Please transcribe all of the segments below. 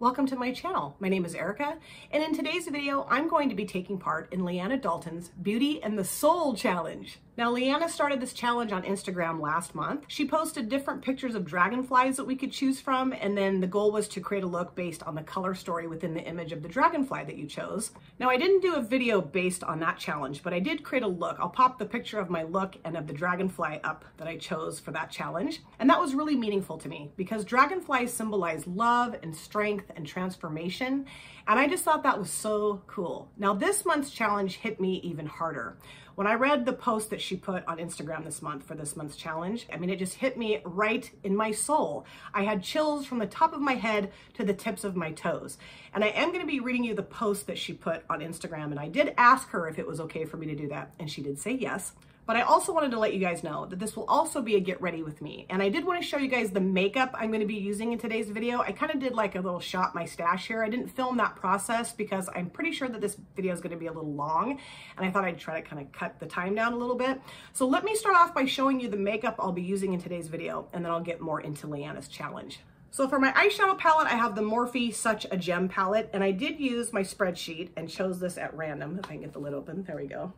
Welcome to my channel. My name is Erica, and in today's video, I'm going to be taking part in Leanna Dalton's Beauty and the Soul Challenge. Now, Leanna started this challenge on Instagram last month. She posted different pictures of dragonflies that we could choose from, and then the goal was to create a look based on the color story within the image of the dragonfly that you chose. Now, I didn't do a video based on that challenge, but I did create a look. I'll pop the picture of my look and of the dragonfly up that I chose for that challenge. And that was really meaningful to me because dragonflies symbolize love and strength and transformation. And I just thought that was so cool. Now, this month's challenge hit me even harder. When I read the post that she put on Instagram this month for this month's challenge, I mean, it just hit me right in my soul. I had chills from the top of my head to the tips of my toes. And I am going to be reading you the post that she put on Instagram. And I did ask her if it was okay for me to do that. And she did say yes. But I also wanted to let you guys know that this will also be a get ready with me. And I did want to show you guys the makeup I'm going to be using in today's video. I kind of did like a little shot my stash here. I didn't film that process because I'm pretty sure that this video is going to be a little long. And I thought I'd try to kind of cut the time down a little bit. So let me start off by showing you the makeup I'll be using in today's video. And then I'll get more into Leanna's challenge. So for my eyeshadow palette, I have the Morphe Such a Gem palette. And I did use my spreadsheet and chose this at random. If I can get the lid open, there we go.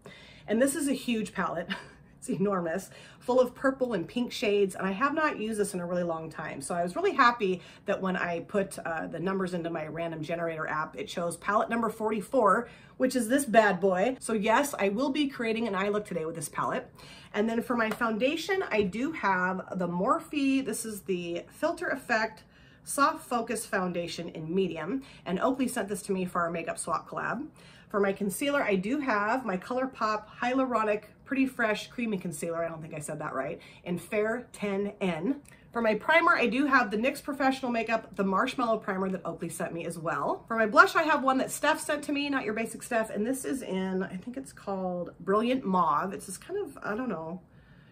And this is a huge palette. It's enormous, full of purple and pink shades, and I have not used this in a really long time. So I was really happy that when I put the numbers into my random generator app, it shows palette number 44, which is this bad boy. So yes, I will be creating an eye look today with this palette. And then for my foundation, I do have the Morphe, this is the Filter Effect Soft Focus Foundation in medium, and Oakley sent this to me for our makeup swap collab. For my concealer, I do have my ColourPop Hyaluronic Pretty Fresh Creamy Concealer, I don't think I said that right, in Fair 10N. For my primer, I do have the NYX Professional Makeup, the Marshmallow Primer that Oakley sent me as well. For my blush, I have one that Steph sent to me, not your basic Steph, and this is in, I think it's called Brilliant Mauve. It's this kind of, I don't know,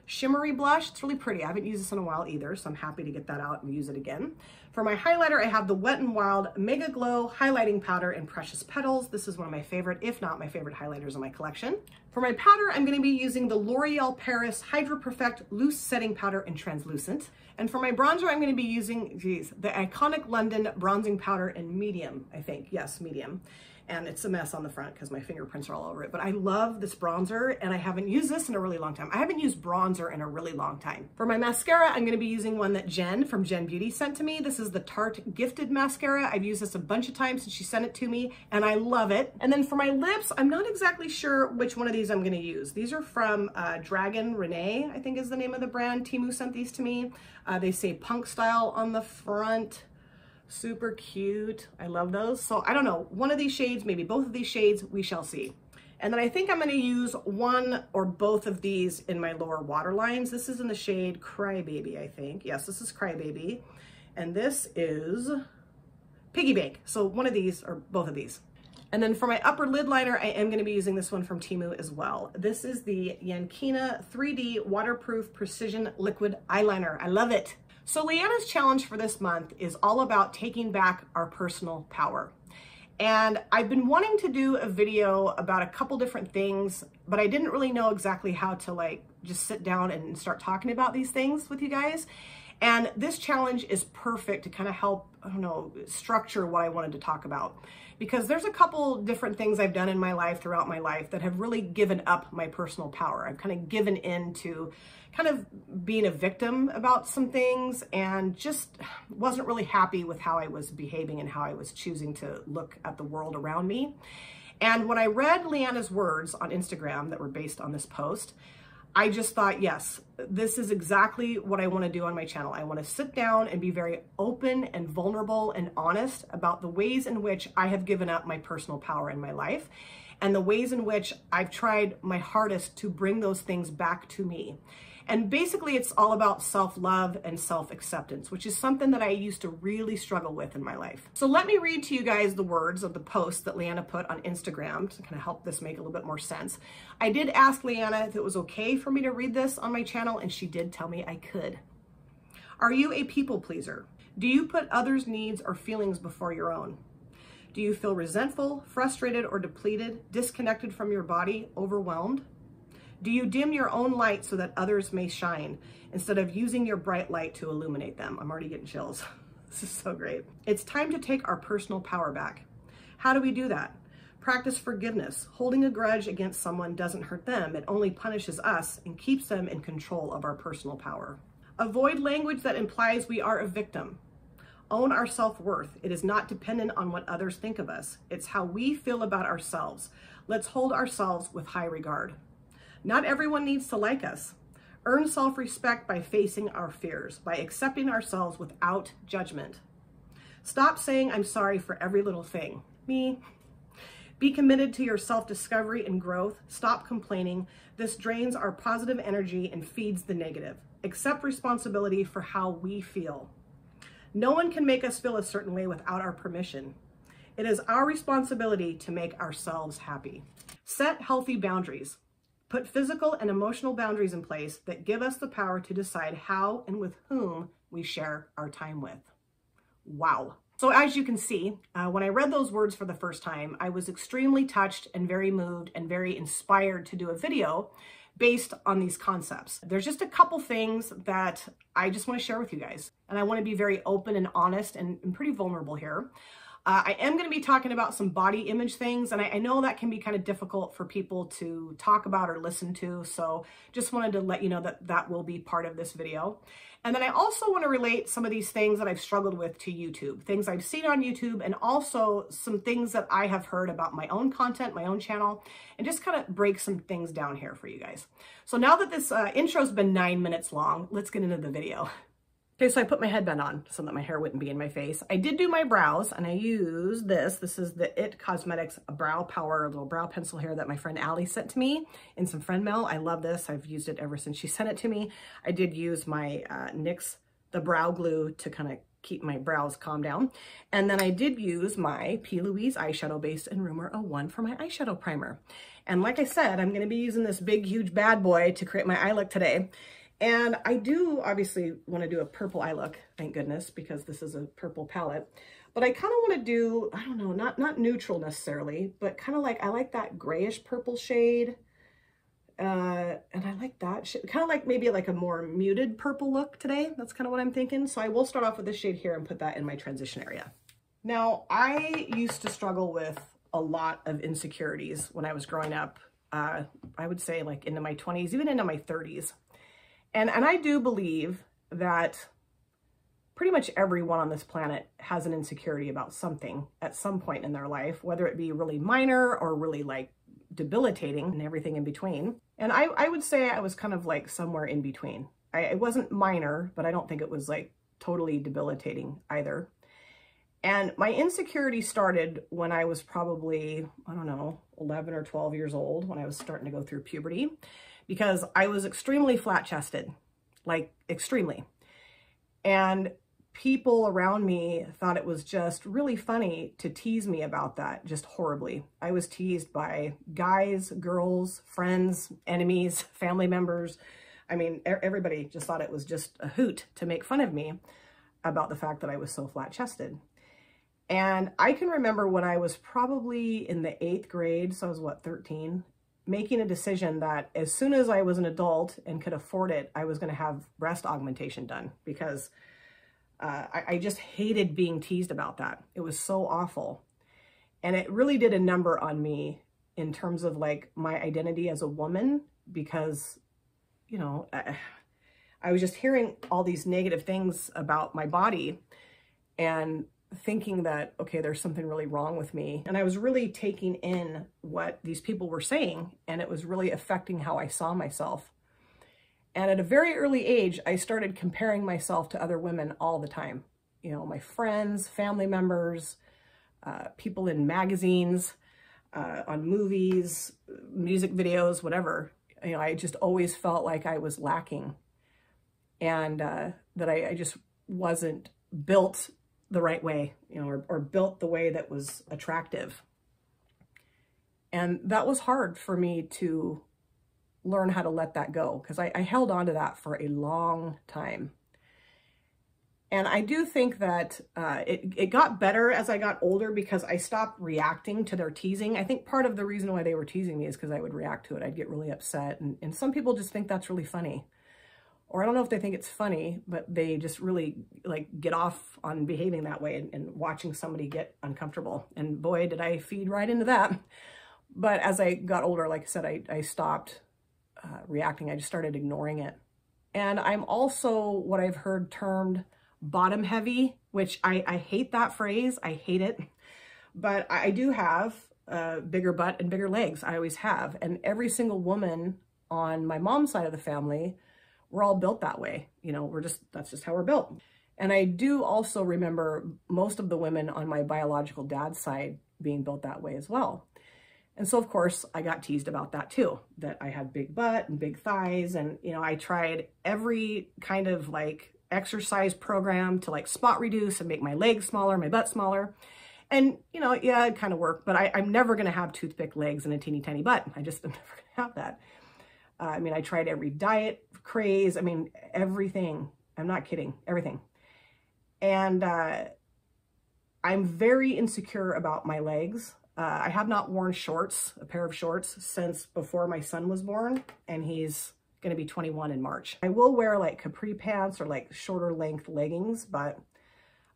shimmery blush. It's really pretty. I haven't used this in a while either, so I'm happy to get that out and use it again. For my highlighter, I have the Wet n Wild Mega Glow Highlighting Powder in Precious Petals. This is one of my favorite, if not my favorite highlighters in my collection. For my powder, I'm going to be using the L'Oreal Paris Hydra Perfect Loose Setting Powder in Translucent. And for my bronzer, I'm going to be using, the Iconic London Bronzing Powder in Medium, I think. Yes, Medium. And it's a mess on the front because my fingerprints are all over it. But I love this bronzer, and I haven't used this in a really long time. I haven't used bronzer in a really long time. For my mascara, I'm going to be using one that Jen from Jen Beauty sent to me. This is the Tarte Gifted Mascara. I've used this a bunch of times since she sent it to me, and I love it. And then for my lips, I'm not exactly sure which one of these I'm going to use. These are from Dragon Renee, I think is the name of the brand. Temu sent these to me. They say punk style on the front. Super cute. I love those. So I don't know, one of these shades, maybe both of these shades, we shall see. And then I think I'm going to use one or both of these in my lower waterlines. This is in the shade Crybaby, I think. Yes, this is Crybaby. And this is Piggy Bank. So one of these or both of these. And then for my upper lid liner, I am going to be using this one from Temu as well. This is the Yankina 3D Waterproof Precision Liquid Eyeliner. I love it. So Leanna's challenge for this month is all about taking back our personal power. And I've been wanting to do a video about a couple different things, but I didn't really know exactly how to like just sit down and start talking about these things with you guys. And this challenge is perfect to kind of help, I don't know, structure what I wanted to talk about. Because there's a couple different things I've done in my life, throughout my life, that have really given up my personal power. I've kind of given in to kind of being a victim about some things and just wasn't really happy with how I was behaving and how I was choosing to look at the world around me. And when I read Leanna's words on Instagram that were based on this post, I just thought, yes, this is exactly what I want to do on my channel. I want to sit down and be very open and vulnerable and honest about the ways in which I have given up my personal power in my life and the ways in which I've tried my hardest to bring those things back to me. And basically, it's all about self-love and self-acceptance, which is something that I used to really struggle with in my life. So let me read to you guys the words of the post that Leanna put on Instagram to kind of help this make a little bit more sense. I did ask Leanna if it was okay for me to read this on my channel, and she did tell me I could. Are you a people pleaser? Do you put others' needs or feelings before your own? Do you feel resentful, frustrated, or depleted, disconnected from your body, overwhelmed? Do you dim your own light so that others may shine instead of using your bright light to illuminate them? I'm already getting chills. This is so great. It's time to take our personal power back. How do we do that? Practice forgiveness. Holding a grudge against someone doesn't hurt them. It only punishes us and keeps them in control of our personal power. Avoid language that implies we are a victim. Own our self-worth. It is not dependent on what others think of us. It's how we feel about ourselves. Let's hold ourselves with high regard. Not everyone needs to like us. Earn self-respect by facing our fears, by accepting ourselves without judgment. Stop saying I'm sorry for every little thing. Me. Be committed to your self-discovery and growth. Stop complaining. This drains our positive energy and feeds the negative. Accept responsibility for how we feel. No one can make us feel a certain way without our permission. It is our responsibility to make ourselves happy. Set healthy boundaries. Put physical and emotional boundaries in place that give us the power to decide how and with whom we share our time with. Wow. So as you can see, when I read those words for the first time, I was extremely touched and very moved and very inspired to do a video based on these concepts. There's just a couple things that I just want to share with you guys. And I want to be very open and honest and pretty vulnerable here. I am going to be talking about some body image things, and I know that can be kind of difficult for people to talk about or listen to, so just wanted to let you know that that will be part of this video. And then I also want to relate some of these things that I've struggled with to YouTube, things I've seen on YouTube, and also some things that I have heard about my own content, my own channel, and just kind of break some things down here for you guys. So now that this intro's been 9 minutes long, let's get into the video. Okay, so I put my headband on so that my hair wouldn't be in my face. I did do my brows, and I used this. This is the IT Cosmetics Brow Power little brow pencil here that my friend Allie sent to me in some friend mail. I love this. I've used it ever since she sent it to me. I did use my NYX, the brow glue, to kind of keep my brows calm down. And then I did use my P. Louise eyeshadow base in Rumor 01 for my eyeshadow primer. And like I said, I'm going to be using this big, huge bad boy to create my eye look today. And I do obviously want to do a purple eye look, thank goodness, because this is a purple palette. But I kind of want to do, I don't know, not neutral necessarily, but kind of like, I like that grayish purple shade. And I like that shade, kind of like maybe like a more muted purple look today. That's kind of what I'm thinking. So I will start off with this shade here and put that in my transition area. Now, I used to struggle with a lot of insecurities when I was growing up. I would say like into my 20s, even into my 30s. And I do believe that pretty much everyone on this planet has an insecurity about something at some point in their life, whether it be really minor or really like debilitating and everything in between. And I would say I was kind of like somewhere in between. It wasn't minor, but I don't think it was like totally debilitating either. And my insecurity started when I was probably, I don't know, 11 or 12 years old, when I was starting to go through puberty. Because I was extremely flat-chested, like extremely. And people around me thought it was just really funny to tease me about that, just horribly. I was teased by guys, girls, friends, enemies, family members. I mean, everybody just thought it was just a hoot to make fun of me about the fact that I was so flat-chested. And I can remember when I was probably in the 8th grade, so I was what, 13, making a decision that as soon as I was an adult and could afford it, I was going to have breast augmentation done, because I just hated being teased about that. It was so awful. And it really did a number on me in terms of like my identity as a woman, because, you know, I was just hearing all these negative things about my body and thinking that, okay, there's something really wrong with me. And I was really taking in what these people were saying, and it was really affecting how I saw myself. And at a very early age, I started comparing myself to other women all the time. You know, my friends, family members, people in magazines, on movies, music videos, whatever. You know, I just always felt like I was lacking, and that I just wasn't built the right way, you know, or built the way that was attractive. And that was hard for me to learn how to let that go, because I held on to that for a long time. And I do think that it got better as I got older, because I stopped reacting to their teasing. I think part of the reason why they were teasing me is because I would react to it. I'd get really upset. And some people just think that's really funny. Or I don't know if they think it's funny, but they just really like get off on behaving that way and watching somebody get uncomfortable. And boy, did I feed right into that. But as I got older, like I said, I stopped reacting. I just started ignoring it. And I'm also what I've heard termed bottom heavy, which I hate that phrase. I hate it. But I do have a bigger butt and bigger legs. I always have. And every single woman on my mom's side of the family, we're all built that way. You know, that's just how we're built. And I do also remember most of the women on my biological dad's side being built that way as well. And so, of course, I got teased about that too, that I had big butt and big thighs. And, you know, I tried every kind of like exercise program to like spot reduce and make my legs smaller, my butt smaller. And, you know, yeah, it kind of worked, but I'm never going to have toothpick legs and a teeny tiny butt. I'm never going to have that. I mean, I tried every diet craze. I mean, everything. I'm not kidding. Everything. And I'm very insecure about my legs. I have not worn shorts, a pair of shorts, since before my son was born, and he's going to be 21 in March. I will wear like capri pants or like shorter length leggings, but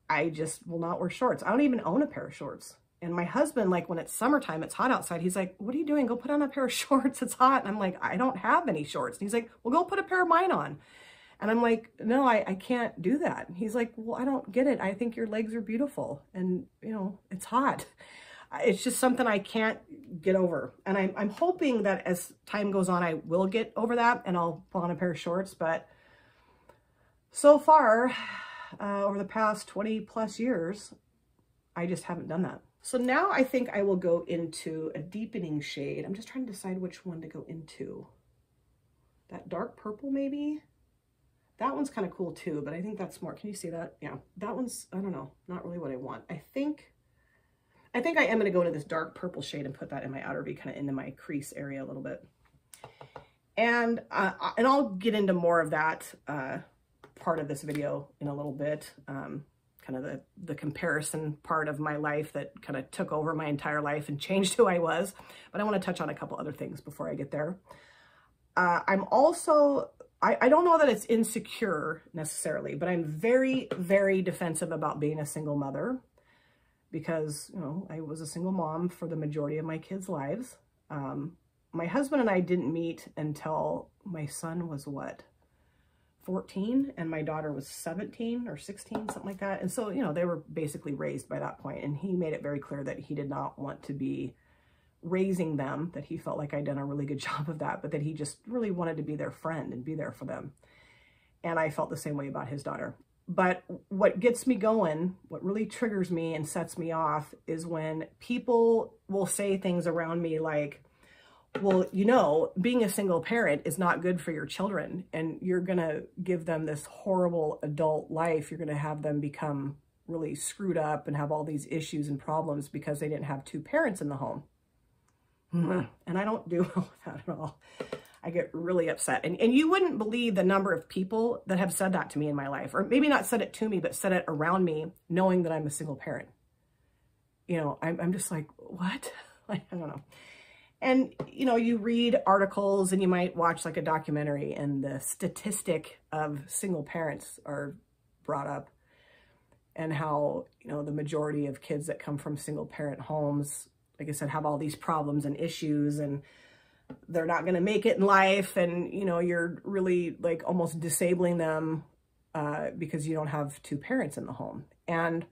I just will not wear shorts. I don't even own a pair of shorts. And my husband, like when it's summertime, it's hot outside, he's like, what are you doing? Go put on a pair of shorts. It's hot. And I'm like, I don't have any shorts. And he's like, well, go put a pair of mine on. And I'm like, no, I can't do that. And he's like, well, I don't get it. I think your legs are beautiful. And, you know, it's hot. It's just something I can't get over. And I'm hoping that as time goes on, I will get over that and I'll put on a pair of shorts. But so far, over the past 20 plus years, I just haven't done that. So now I think I will go into a deepening shade. I'm just trying to decide which one to go into. That dark purple, maybe? That one's kind of cool too, but I think that's more, can you see that? Yeah, that one's, I don't know, not really what I want. I think I am going to go into this dark purple shade and put that in my outer V, kind of into my crease area a little bit. And I'll get into more of that part of this video in a little bit. Kind of the comparison part of my life that kind of took over my entire life and changed who I was. But I want to touch on a couple other things before I get there. I'm also, I don't know that it's insecure necessarily, but I'm very, very defensive about being a single mother because, you know, I was a single mom for the majority of my kids' lives. My husband and I didn't meet until my son was what? 14 and my daughter was 17 or 16, something like that. And so, you know, they were basically raised by that point. And he made it very clear that he did not want to be raising them, that he felt like I'd done a really good job of that, but that he just really wanted to be their friend and be there for them. And I felt the same way about his daughter. But what gets me going, what really triggers me and sets me off is when people will say things around me like, well, you know, being a single parent is not good for your children and you're going to give them this horrible adult life. You're going to have them become really screwed up and have all these issues and problems because they didn't have two parents in the home. And I don't do well with that at all. I get really upset. And you wouldn't believe the number of people that have said that to me in my life, or maybe not said it to me, but said it around me, knowing that I'm a single parent. You know, I'm just like, what? Like, I don't know. And, you know, you read articles and you might watch like a documentary and the statistic of single parents are brought up and how, you know, the majority of kids that come from single parent homes, like I said, have all these problems and issues and they're not going to make it in life. And, you know, you're really like almost disabling them because you don't have two parents in the home. And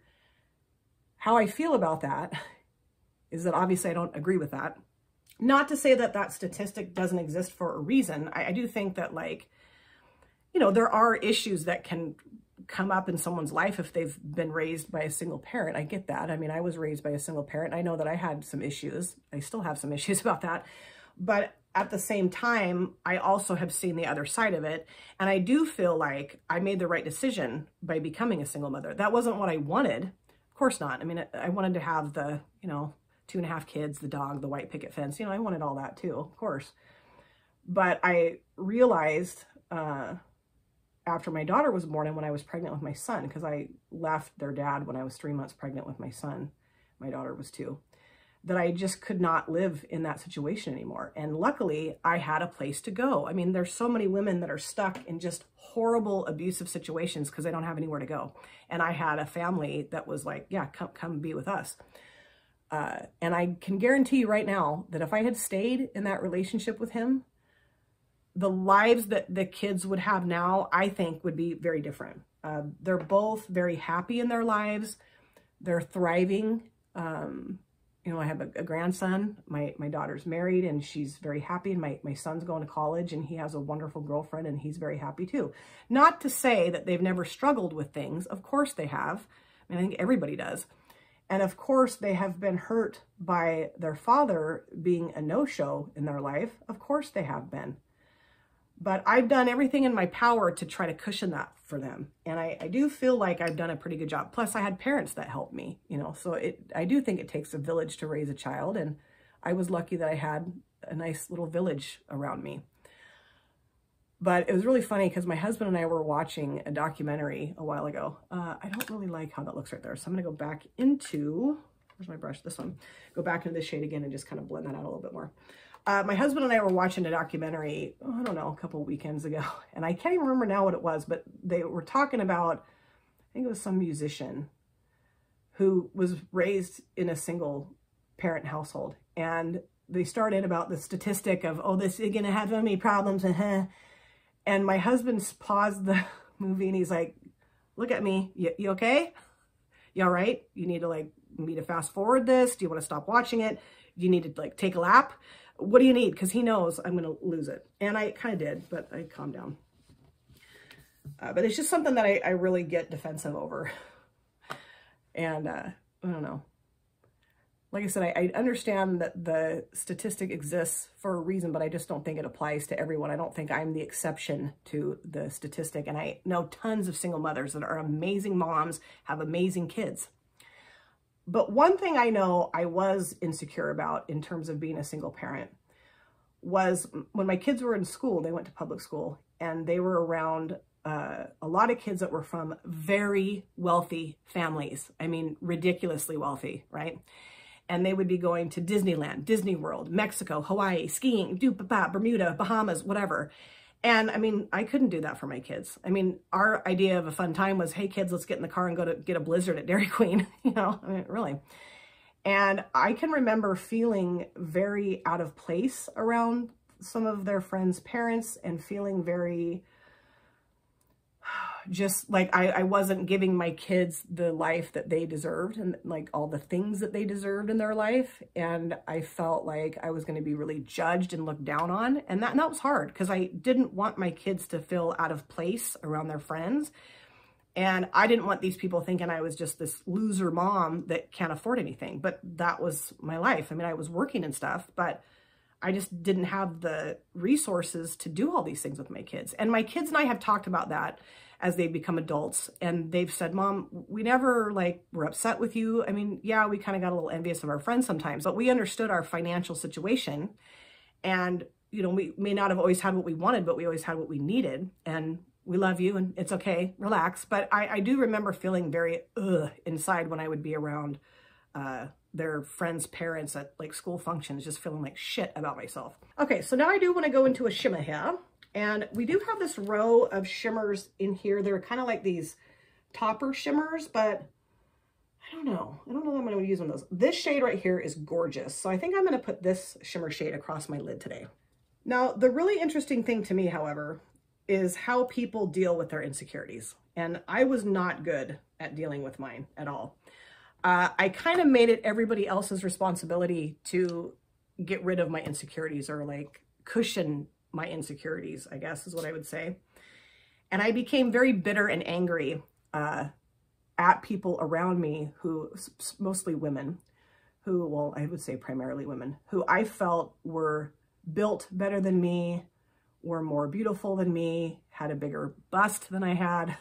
how I feel about that is that obviously I don't agree with that. Not to say that that statistic doesn't exist for a reason. I do think that, like, you know, there are issues that can come up in someone's life if they've been raised by a single parent. I get that. I mean, I was raised by a single parent. I know that I had some issues. I still have some issues about that. But at the same time, I also have seen the other side of it. And I do feel like I made the right decision by becoming a single mother. That wasn't what I wanted. Of course not. I mean, I wanted to have the, you know, 2.5 kids, the dog, the white picket fence. You know, I wanted all that too, of course. But I realized after my daughter was born and when I was pregnant with my son, because I left their dad when I was 3 months pregnant with my son, my daughter was 2. that I just could not live in that situation anymore. And luckily, I had a place to go. I mean, there's so many women that are stuck in just horrible, abusive situations because they don't have anywhere to go. And I had a family that was like, yeah, come be with us. And I can guarantee you right now that if I had stayed in that relationship with him, the lives that the kids would have now, I think, would be very different. They're both very happy in their lives. They're thriving. You know, I have a grandson. My daughter's married and she's very happy. And my son's going to college and he has a wonderful girlfriend and he's very happy too. Not to say that they've never struggled with things. Of course they have. I mean, I think everybody does. And of course they have been hurt by their father being a no-show in their life. Of course they have been. But I've done everything in my power to try to cushion that for them. And I do feel like I've done a pretty good job. Plus I had parents that helped me, you know, so I do think it takes a village to raise a child. And I was lucky that I had a nice little village around me. But it was really funny because my husband and I were watching a documentary a while ago. I don't really like how that looks right there. So I'm going to go back into, where's my brush? This one. Go back into this shade again and just kind of blend that out a little bit more. My husband and I were watching a documentary, I don't know, a couple of weekends ago, and I can't even remember now what it was, but they were talking about, I think it was some musician who was raised in a single parent household. And they started about the statistic of, oh, this is going to have so many problems. And my husband paused the movie and he's like, look at me. You okay? You all right? You need to me to fast forward this? Do you want to stop watching it? Do you need to take a lap? What do you need? Because he knows I'm going to lose it. And I kind of did, but I calmed down. But it's just something that I really get defensive over. And I don't know. Like I said, I understand that the statistic exists for a reason, but I just don't think it applies to everyone. I don't think I'm the exception to the statistic. And I know tons of single mothers that are amazing moms, have amazing kids. But one thing I know I was insecure about in terms of being a single parent was when my kids were in school, they went to public school, and they were around a lot of kids that were from very wealthy families. I mean, ridiculously wealthy, right? And they would be going to Disneyland, Disney World, Mexico, Hawaii, skiing, Bermuda, Bahamas, whatever. And I mean, I couldn't do that for my kids. I mean, our idea of a fun time was, hey kids, let's get in the car and go to get a Blizzard at Dairy Queen, you know, I mean, really. And I can remember feeling very out of place around some of their friends' parents and feeling very just like I wasn't giving my kids the life that they deserved and all the things that they deserved in their life. And I felt like I was going to be really judged and looked down on. And that was hard because I didn't want my kids to feel out of place around their friends. And I didn't want these people thinking I was just this loser mom that can't afford anything. But that was my life. I mean, I was working and stuff, but I just didn't have the resources to do all these things with my kids. And my kids and I have talked about that as they become adults. And they've said, Mom, we never were upset with you. I mean, yeah, we kind of got a little envious of our friends sometimes, but we understood our financial situation. And, you know, we may not have always had what we wanted, but we always had what we needed. And we love you and it's okay, relax. But I do remember feeling very inside when I would be around their friends' parents at school functions, just feeling like shit about myself. Okay, so now I do want to go into a shimmer here. And we do have this row of shimmers in here. They're kind of like these topper shimmers, but I don't know. I don't know that I'm going to use one of those. This shade right here is gorgeous. So I think I'm going to put this shimmer shade across my lid today. Now, the really interesting thing to me, however, is how people deal with their insecurities. And I was not good at dealing with mine at all. I kind of made it everybody else's responsibility to get rid of my insecurities or cushion my insecurities, I guess is what I would say. And I became very bitter and angry at people around me who, mostly women, who, well, I would say primarily women, who I felt were built better than me, were more beautiful than me, had a bigger bust than I had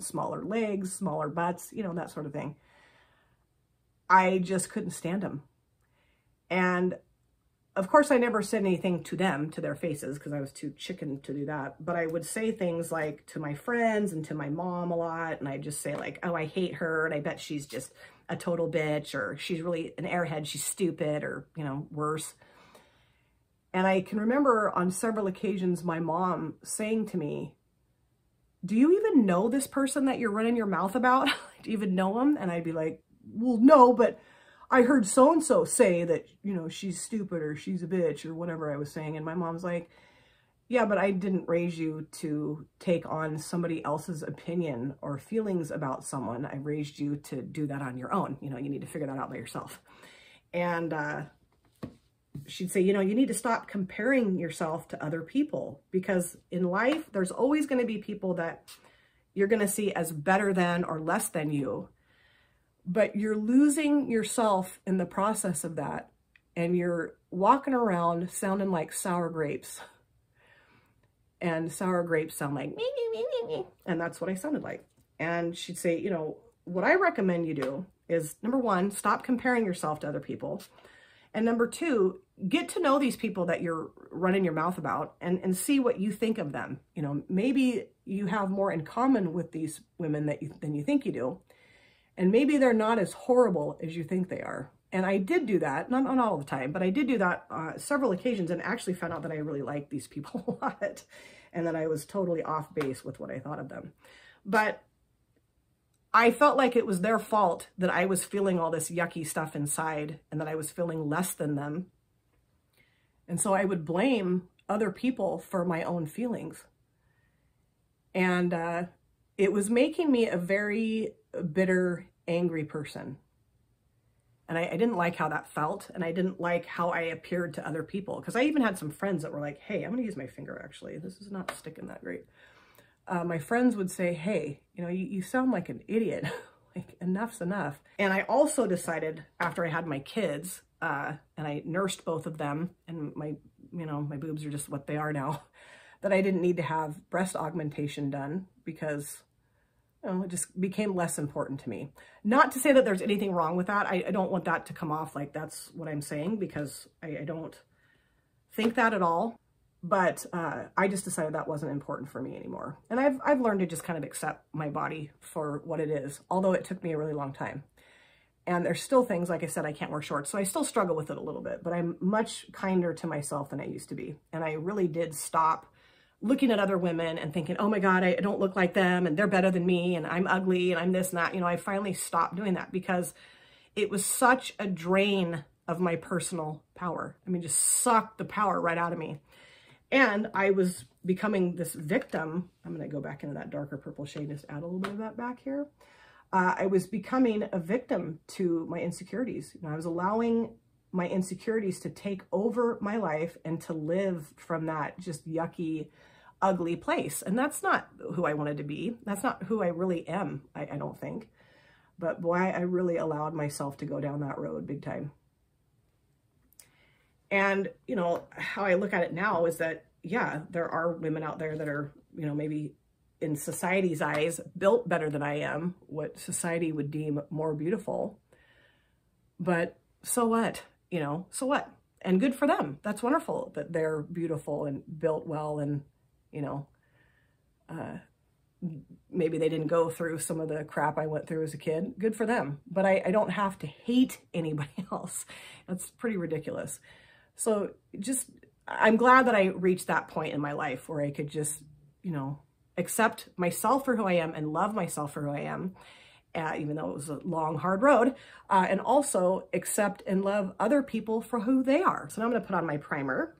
smaller legs, smaller butts, you know, that sort of thing. I just couldn't stand them. And of course, I never said anything to them, to their faces, because I was too chicken to do that. But I would say things like to my friends and to my mom a lot. And I'd just say like, oh, I hate her. And I bet she's just a total bitch, or she's really an airhead. She's stupid, or, you know, worse. And I can remember on several occasions, my mom saying to me, do you even know this person that you're running your mouth about? Do you even know him? And I'd be like, well, no, but I heard so-and-so say that, you know, she's stupid or she's a bitch or whatever I was saying. And my mom's like, yeah, but I didn't raise you to take on somebody else's opinion or feelings about someone. I raised you to do that on your own. You know, you need to figure that out by yourself. And she'd say, you know, you need to stop comparing yourself to other people, because in life, there's always going to be people that you're going to see as better than or less than you. But you're losing yourself in the process of that. And you're walking around sounding like sour grapes. And sour grapes sound like, me, me, me, me, me. And that's what I sounded like. And she'd say, you know, what I recommend you do is, number one, stop comparing yourself to other people. And number two, get to know these people that you're running your mouth about and see what you think of them. You know, maybe you have more in common with these women than you think you do. And maybe they're not as horrible as you think they are. And I did do that, not all the time, but I did do that several occasions, and actually found out that I really liked these people a lot, and that I was totally off base with what I thought of them. But I felt like it was their fault that I was feeling all this yucky stuff inside, and that I was feeling less than them. And so I would blame other people for my own feelings. And it was making me a very bitter, angry person. And I didn't like how that felt. And I didn't like how I appeared to other people. Because I even had some friends that were like, hey, I'm going to use my finger, actually. This is not sticking that great. My friends would say, hey, you know, you sound like an idiot. Like, enough's enough. And I also decided, after I had my kids, and I nursed both of them, and my boobs are just what they are now, that I didn't need to have breast augmentation done, because, you know, it just became less important to me. Not to say that there's anything wrong with that. I don't want that to come off like that's what I'm saying, because I don't think that at all. But I just decided that wasn't important for me anymore. And I've learned to just kind of accept my body for what it is, although it took me a really long time. And there's still things, like I said, I can't wear shorts, so I still struggle with it a little bit, but I'm much kinder to myself than I used to be. And I really did stop looking at other women and thinking, oh my God, I don't look like them, and they're better than me, and I'm ugly, and I'm this and that. You know, I finally stopped doing that, because it was such a drain of my personal power. I mean, just sucked the power right out of me. And I was becoming this victim. I'm going to go back into that darker purple shade, just add a little bit of that back here. I was becoming a victim to my insecurities. You know, I was allowing my insecurities to take over my life and to live from that just yucky, ugly place. And that's not who I wanted to be. That's not who I really am, I don't think. But boy, I really allowed myself to go down that road big time. And, you know, how I look at it now is that, yeah, there are women out there that are, you know, maybe in society's eyes, built better than I am, what society would deem more beautiful. But so what? You know, so what? And good for them. That's wonderful that they're beautiful and built well, and, you know, maybe they didn't go through some of the crap I went through as a kid. Good for them. But I don't have to hate anybody else. That's pretty ridiculous. So just, I'm glad that I reached that point in my life where I could just, you know, accept myself for who I am and love myself for who I am, even though it was a long, hard road, and also accept and love other people for who they are. So now I'm going to put on my primer,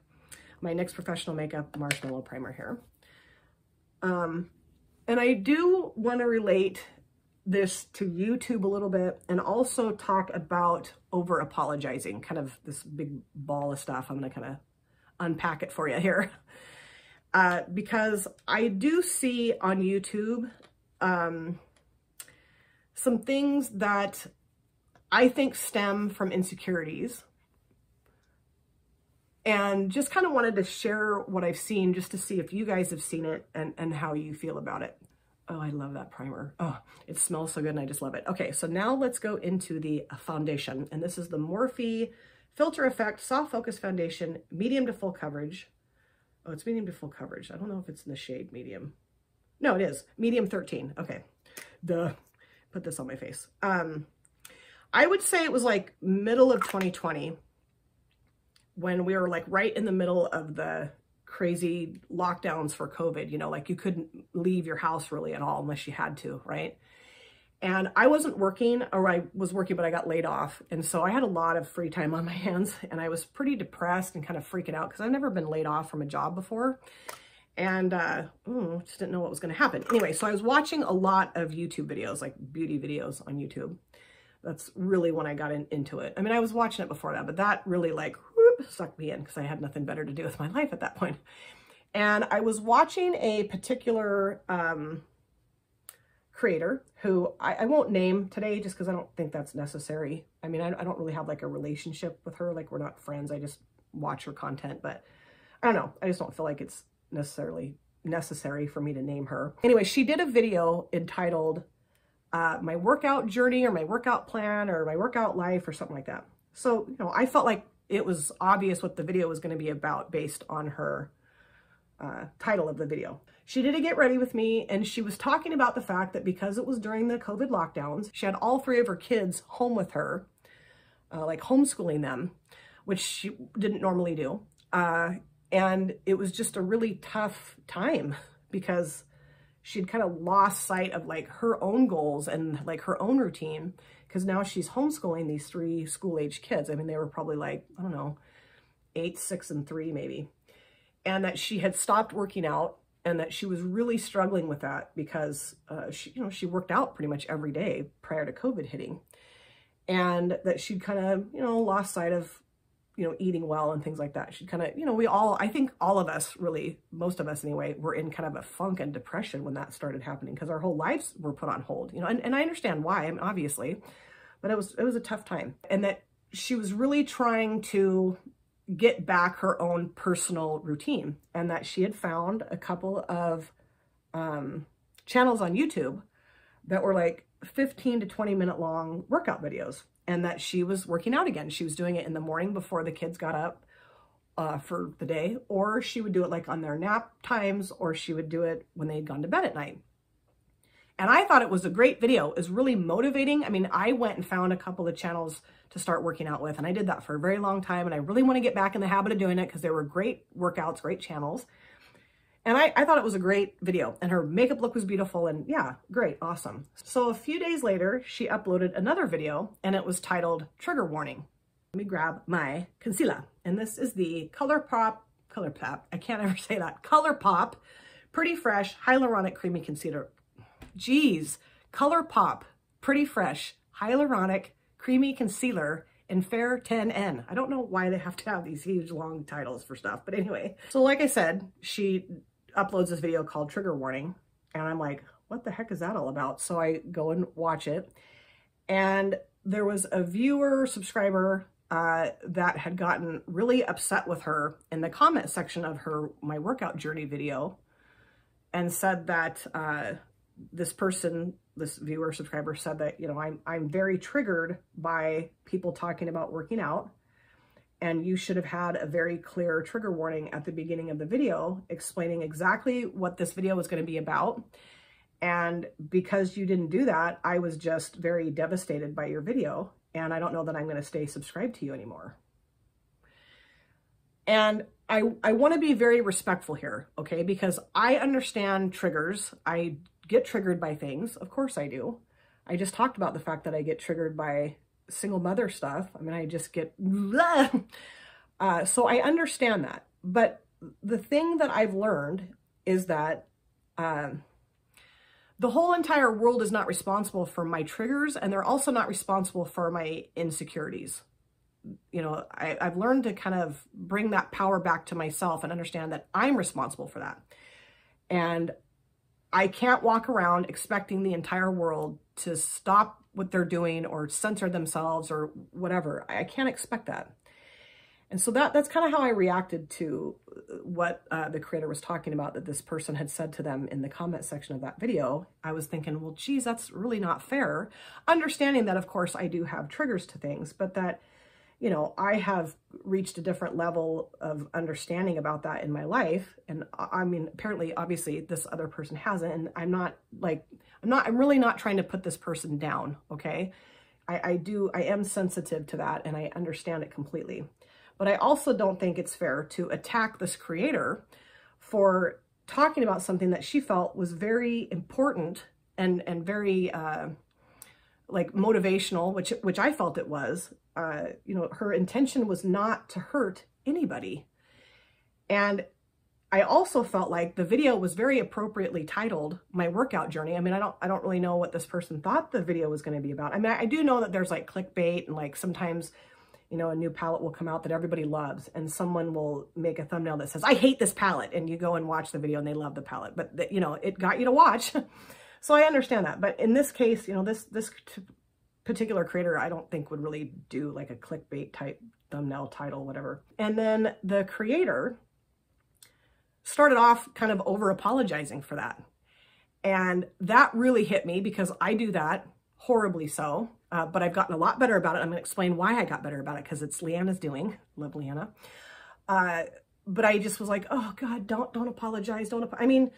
my NYX Professional Makeup Marshmallow Primer here. And I do want to relate this to YouTube a little bit, and also talk about over apologizing, kind of this big ball of stuff. I'm going to kind of unpack it for you here. Because I do see on YouTube some things that I think stem from insecurities, and just kind of wanted to share what I've seen, just to see if you guys have seen it and how you feel about it. Oh, I love that primer. Oh, it smells so good and I just love it. Okay, so now let's go into the foundation. And this is the Morphe Filter effect, soft focus foundation, medium to full coverage. Oh, it's medium to full coverage. I don't know if it's in the shade medium. No, it is. Medium 13. Okay. Put this on my face. I would say it was like middle of 2020 when we were like right in the middle of the crazy lockdowns for COVID, you know, like you couldn't leave your house really at all unless you had to, right? And I wasn't working, or I was working, but I got laid off. And so I had a lot of free time on my hands, and I was pretty depressed and kind of freaking out because I've never been laid off from a job before. And just didn't know what was going to happen. Anyway, so I was watching a lot of YouTube videos, like beauty videos on YouTube. That's really when I got into it. I mean, I was watching it before that, but that really like whoop, sucked me in because I had nothing better to do with my life at that point. And I was watching a particular creator who I won't name today just because I don't think that's necessary. I mean, I don't really have like a relationship with her. Like we're not friends. I just watch her content, but I don't know. I just don't feel like it's necessarily necessary for me to name her. Anyway, she did a video entitled my workout journey or my workout plan or my workout life or something like that. So, you know, I felt like it was obvious what the video was going to be about based on her title of the video. She did a get ready with me, and she was talking about the fact that because it was during the COVID lockdowns, she had all three of her kids home with her, like homeschooling them, which she didn't normally do. And it was just a really tough time because she'd kind of lost sight of like her own goals and like her own routine, because now she's homeschooling these three school-age kids. I mean, they were probably like, I don't know, 8, 6, and 3 maybe. And that she had stopped working out, and that she was really struggling with that because she worked out pretty much every day prior to COVID hitting. And that she'd kind of, lost sight of, eating well and things like that. She kind of, I think all of us really, most of us anyway, were in kind of a funk and depression when that started happening because our whole lives were put on hold, and I understand why, I mean, obviously, but it was a tough time. And that she was really trying to get back her own personal routine, and that she had found a couple of channels on YouTube that were like 15 to 20 minute long workout videos, and that she was working out again. She was doing it in the morning before the kids got up for the day, or she would do it like on their nap times, or she would do it when they'd gone to bed at night. And I thought it was a great video. It was really motivating. I mean, I went and found a couple of channels to start working out with, and I did that for a very long time, and I really want to get back in the habit of doing it because they were great workouts, great channels. And I thought it was a great video, and her makeup look was beautiful, and yeah, great, awesome. So a few days later, she uploaded another video, and it was titled Trigger Warning. Let me grab my concealer, and this is the ColourPop, I can't ever say that, ColourPop Pretty Fresh Hyaluronic Creamy Concealer. Geez, ColourPop Pretty Fresh Hyaluronic Creamy Concealer in Fair 10N. I don't know why they have to have these huge long titles for stuff, but anyway. So like I said, she uploads this video called Trigger Warning, and I'm like, what the heck is that all about? So I go and watch it, and there was a viewer, subscriber, that had gotten really upset with her in the comment section of my workout journey video, and said that this viewer, subscriber said that, I'm very triggered by people talking about working out, and you should have had a very clear trigger warning at the beginning of the video explaining exactly what this video was going to be about. And because you didn't do that, I was just very devastated by your video, and I don't know that I'm going to stay subscribed to you anymore. And I want to be very respectful here, okay? Because I understand triggers. I get triggered by things. Of course I do. I just talked about the fact that I get triggered by single mother stuff. I mean, I just get, so I understand that. But the thing that I've learned is that the whole entire world is not responsible for my triggers, and they're also not responsible for my insecurities. I've learned to kind of bring that power back to myself and understand that I'm responsible for that. And I can't walk around expecting the entire world to stop what they're doing or censor themselves or whatever. I can't expect that. And so that's kind of how I reacted to what the creator was talking about, that this person had said to them in the comment section of that video. I was thinking, well, geez, that's really not fair. Understanding that, of course, I do have triggers to things, but that, you know, I have reached a different level of understanding about that in my life. And I mean, apparently, obviously this other person hasn't, and I'm really not trying to put this person down. Okay. I am sensitive to that, and I understand it completely. But I also don't think it's fair to attack this creator for talking about something that she felt was very important and very like motivational, which I felt it was. You know, her intention was not to hurt anybody. And I also felt like the video was very appropriately titled My Workout Journey. I mean, I don't really know what this person thought the video was going to be about. I mean, I do know that there's like clickbait, and like sometimes, you know, a new palette will come out that everybody loves, and someone will make a thumbnail that says, I hate this palette. And you go and watch the video and they love the palette, but you know, it got you to watch. So I understand that. But in this case, you know, this particular creator, I don't think would really do like a clickbait type thumbnail title, whatever. And then the creator started off kind of over apologizing for that. And that really hit me because I do that horribly so, but I've gotten a lot better about it. I'm going to explain why I got better about it, because it's Leanna's doing. Love Leanna. But I just was like, oh God, don't apologize. I mean,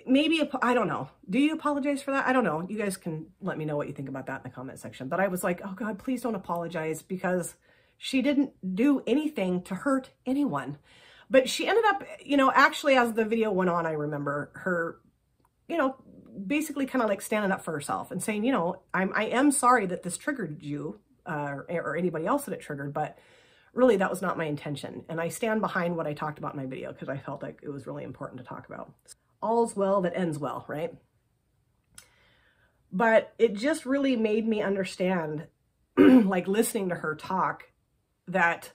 maybe, I don't know. Do you apologize for that? I don't know. You guys can let me know what you think about that in the comment section. But I was like, oh God, please don't apologize, because she didn't do anything to hurt anyone. But she ended up, you know, actually as the video went on, I remember her, you know, basically kind of like standing up for herself and saying, you know, I am sorry that this triggered you or anybody else that it triggered, but really that was not my intention. And I stand behind what I talked about in my video because I felt like it was really important to talk about. All's well that ends well, right? But it just really made me understand, like listening to her talk, that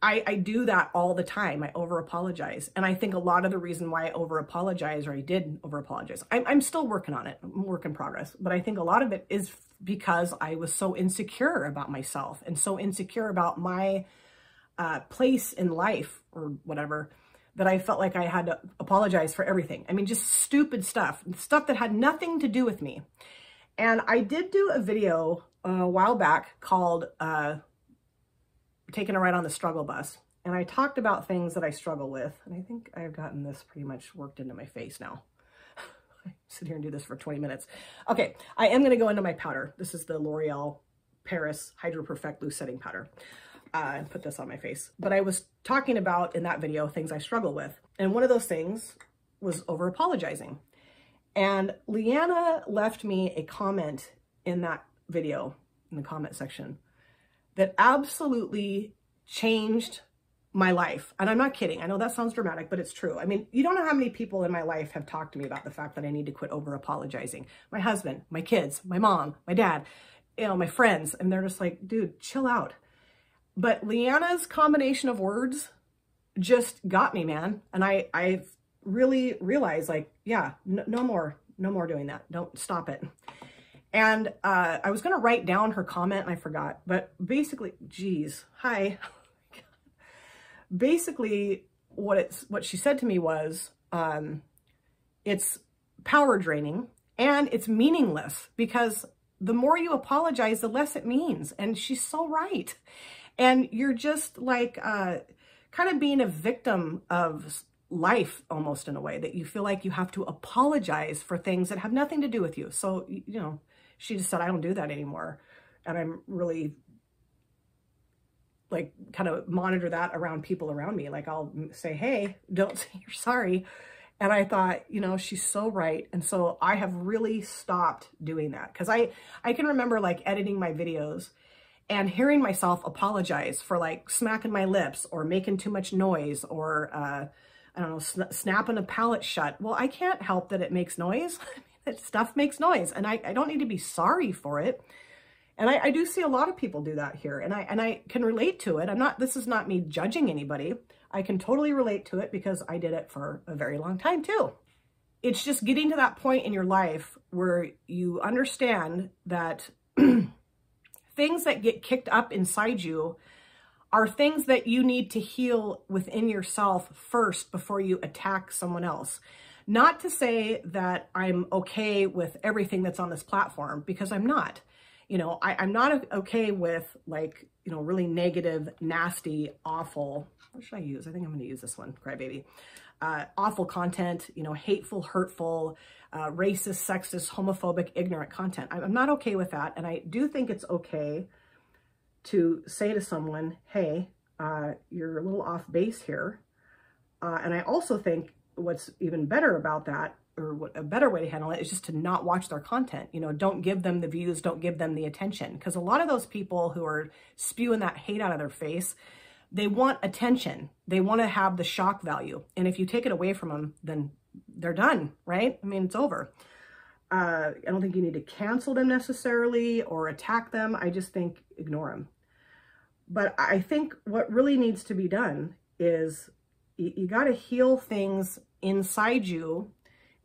I do that all the time. I over-apologize. And I think a lot of the reason why I over-apologize, or I did over-apologize, I'm still working on it. I'm a work in progress. But I think a lot of it is because I was so insecure about myself and so insecure about my place in life or whatever, that I felt like I had to apologize for everything. I mean, just stupid stuff that had nothing to do with me. And I did do a video a while back called Taking a Ride on the Struggle Bus. And I talked about things that I struggle with. And I think I've gotten this pretty much worked into my face now. I sit here and do this for 20 minutes. Okay, I am gonna go into my powder. This is the L'Oreal Paris Hydro Perfect Loose Setting Powder. And put this on my face. But I was talking about in that video things I struggle with. And one of those things was over apologizing. And Leanna left me a comment in that video, in the comment section, that absolutely changed my life. And I'm not kidding. I know that sounds dramatic, but it's true. I mean, you don't know how many people in my life have talked to me about the fact that I need to quit over apologizing. My husband, my kids, my mom, my dad, you know, my friends. And they're just like, dude, chill out. But Leanna's combination of words just got me, man. And I really realized, like, yeah, no more doing that. Don't stop it. And I was going to write down her comment and I forgot. But basically, geez, hi. Basically, what she said to me was, it's power draining and it's meaningless, because the more you apologize, the less it means. And she's so right. And you're just like kind of being a victim of life almost, in a way that you feel like you have to apologize for things that have nothing to do with you. So, you know, she just said, I don't do that anymore. And I'm really like kind of monitor that around people around me. Like I'll say, hey, don't say you're sorry. And I thought, you know, she's so right. And so I have really stopped doing that, because I can remember like editing my videos and hearing myself apologize for like smacking my lips or making too much noise or, I don't know, snapping a palette shut. Well, I can't help that it makes noise. That stuff makes noise, and I don't need to be sorry for it. And I do see a lot of people do that here, and I can relate to it. This is not me judging anybody. I can totally relate to it because I did it for a very long time too. It's just getting to that point in your life where you understand that things that get kicked up inside you are things that you need to heal within yourself first before you attack someone else. Not to say that I'm okay with everything that's on this platform, because I'm not. You know, I'm not okay with like, you know, really negative, nasty, awful, what should I use? I think I'm going to use this one, crybaby. Awful content, you know, hateful, hurtful, racist, sexist, homophobic, ignorant content. I'm not okay with that. And I do think it's okay to say to someone, hey, you're a little off base here. And I also think what's even better about that, or what a better way to handle it, is just to not watch their content. You know, don't give them the views, don't give them the attention. Because a lot of those people who are spewing that hate out of their face, they want attention. They want to have the shock value. And if you take it away from them, then they're done, right? I mean, it's over. I don't think you need to cancel them necessarily or attack them. I just think ignore them. But I think what really needs to be done is you got to heal things inside you